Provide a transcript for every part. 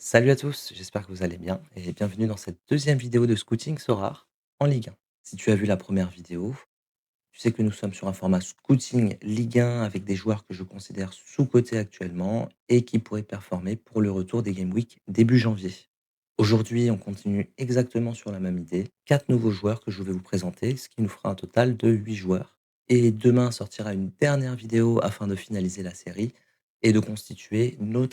Salut à tous, j'espère que vous allez bien et bienvenue dans cette deuxième vidéo de Scouting Sorare en Ligue 1. Si tu as vu la première vidéo, tu sais que nous sommes sur un format Scouting Ligue 1 avec des joueurs que je considère sous-cotés actuellement et qui pourraient performer pour le retour des Game Week début janvier. Aujourd'hui, on continue exactement sur la même idée. 4 nouveaux joueurs que je vais vous présenter, ce qui nous fera un total de 8 joueurs. Et demain sortira une dernière vidéo afin de finaliser la série et de constituer nos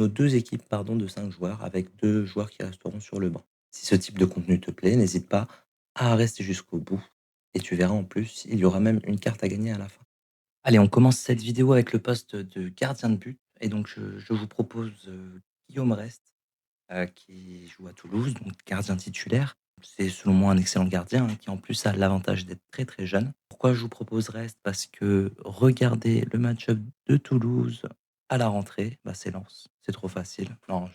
deux équipes de 5 joueurs avec 2 joueurs qui resteront sur le banc. Si ce type de contenu te plaît, n'hésite pas à rester jusqu'au bout et tu verras en plus, il y aura même une carte à gagner à la fin. Allez, on commence cette vidéo avec le poste de gardien de but et donc je vous propose, Guillaume Rest, qui joue à Toulouse, donc gardien titulaire. C'est selon moi un excellent gardien, qui en plus a l'avantage d'être très, très jeune. Pourquoi je vous propose Rest? Parce que regardez le match-up de Toulouse à la rentrée, bah, c'est Lens, c'est trop facile. Non,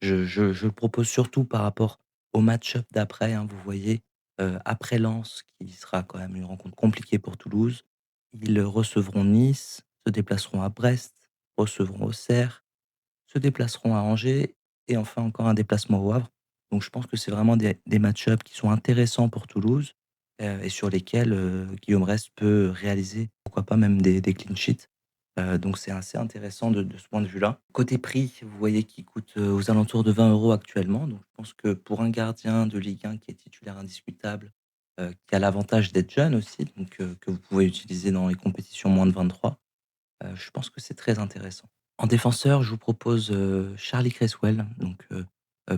je le propose surtout par rapport au match-up d'après, hein. Vous voyez, après Lens, qui sera quand même une rencontre compliquée pour Toulouse, ils recevront Nice, se déplaceront à Brest, recevront Auxerre, se déplaceront à Angers et enfin encore un déplacement au Havre. Donc je pense que c'est vraiment des match-up qui sont intéressants pour Toulouse, et sur lesquels, Guillaume Rest peut réaliser, pourquoi pas même des clean sheets. Donc c'est assez intéressant de ce point de vue-là. Côté prix, vous voyez qu'il coûte, aux alentours de 20 € actuellement. Donc je pense que pour un gardien de Ligue 1 qui est titulaire indiscutable, qui a l'avantage d'être jeune aussi, donc que vous pouvez utiliser dans les compétitions moins de 23, je pense que c'est très intéressant. En défenseur, je vous propose, Charlie Cresswell, donc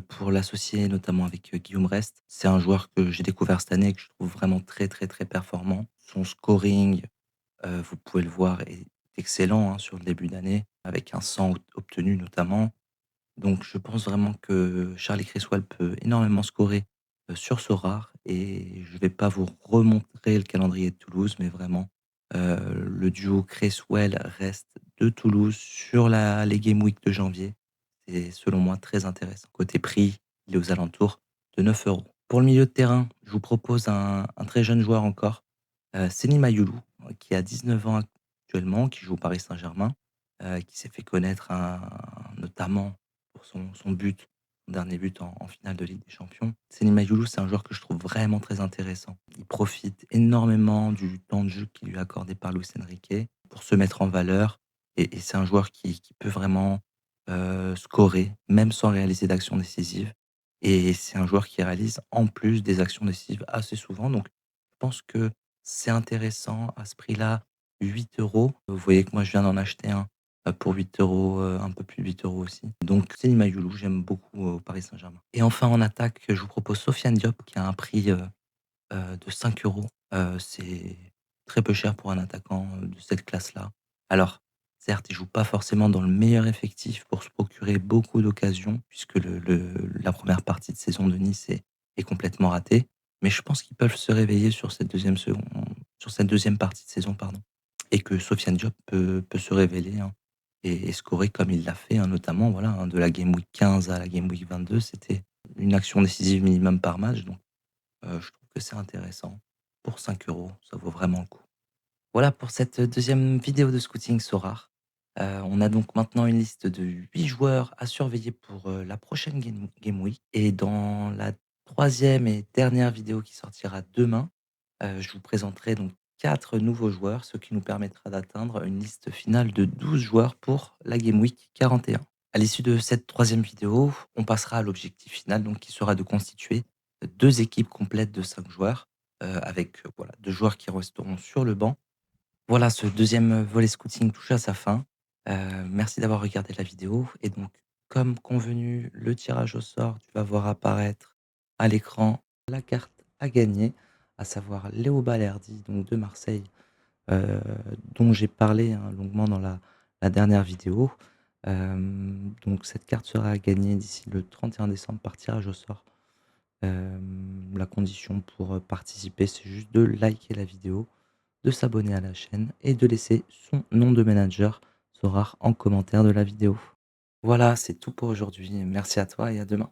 pour l'associer notamment avec, Guillaume Rest. C'est un joueur que j'ai découvert cette année et que je trouve vraiment très, très, très performant. Son scoring, vous pouvez le voir, est excellent, hein, sur le début d'année, avec un 100 obtenu notamment. Donc je pense vraiment que Charlie Cresswell peut énormément scorer, sur Sorare et je ne vais pas vous remontrer le calendrier de Toulouse, mais vraiment, le duo Cresswell reste de Toulouse sur la les Game Week de janvier. C'est selon moi très intéressant. Côté prix, il est aux alentours de 9 €. Pour le milieu de terrain, je vous propose un très jeune joueur encore, Seny Mayulu, qui a 19 ans actuellement, qui joue au Paris Saint-Germain, qui s'est fait connaître notamment pour son but, son dernier but en finale de Ligue des Champions. Seny Mayulu, c'est un joueur que je trouve vraiment très intéressant. Il profite énormément du temps de jeu qui lui est accordé par Luis Enrique pour se mettre en valeur et c'est un joueur qui peut vraiment, scorer, même sans réaliser d'actions décisives et c'est un joueur qui réalise en plus des actions décisives assez souvent donc je pense que c'est intéressant à ce prix-là, 8 €. Vous voyez que moi je viens d'en acheter un, pour 8 €, un peu plus de 8 € aussi. Donc c'est Nimayulu, j'aime beaucoup, au Paris Saint-Germain. Et enfin en attaque, je vous propose Sofiane Diop qui a un prix, de 5 €. C'est très peu cher pour un attaquant, de cette classe-là. Alors certes, il joue pas forcément dans le meilleur effectif pour se procurer beaucoup d'occasions puisque la première partie de saison de Nice est complètement ratée. Mais je pense qu'ils peuvent se réveiller sur cette deuxième partie de saison, pardon, et que Sofiane Diop peut se révéler, hein, et scorer comme il l'a fait, hein, notamment, voilà, hein, de la game week 15 à la game week 22, c'était une action décisive minimum par match, donc je trouve que c'est intéressant. Pour 5 €, ça vaut vraiment le coup. Voilà pour cette deuxième vidéo de Scouting Sorare. On a donc maintenant une liste de 8 joueurs à surveiller pour, la prochaine game week et dans la troisième et dernière vidéo qui sortira demain, je vous présenterai donc 4 nouveaux joueurs, ce qui nous permettra d'atteindre une liste finale de 12 joueurs pour la game week 41. À l'issue de cette troisième vidéo, on passera à l'objectif final donc qui sera de constituer 2 équipes complètes de 5 joueurs, avec, voilà 2 joueurs qui resteront sur le banc. Voilà, ce deuxième volet scouting touche à sa fin. Merci d'avoir regardé la vidéo et donc comme convenu, le tirage au sort, tu vas voir apparaître à l'écran la carte à gagner, à savoir Léo Balerdi, donc de Marseille, heu, dont j'ai parlé, hein, longuement dans la dernière vidéo. Donc cette carte sera à gagner d'ici le 31 décembre par tirage au sort. La condition pour, participer, c'est juste de liker la vidéo, de s'abonner à la chaîne et de laisser son nom de manager Sorare en commentaire de la vidéo. Voilà, c'est tout pour aujourd'hui. Merci à toi et à demain.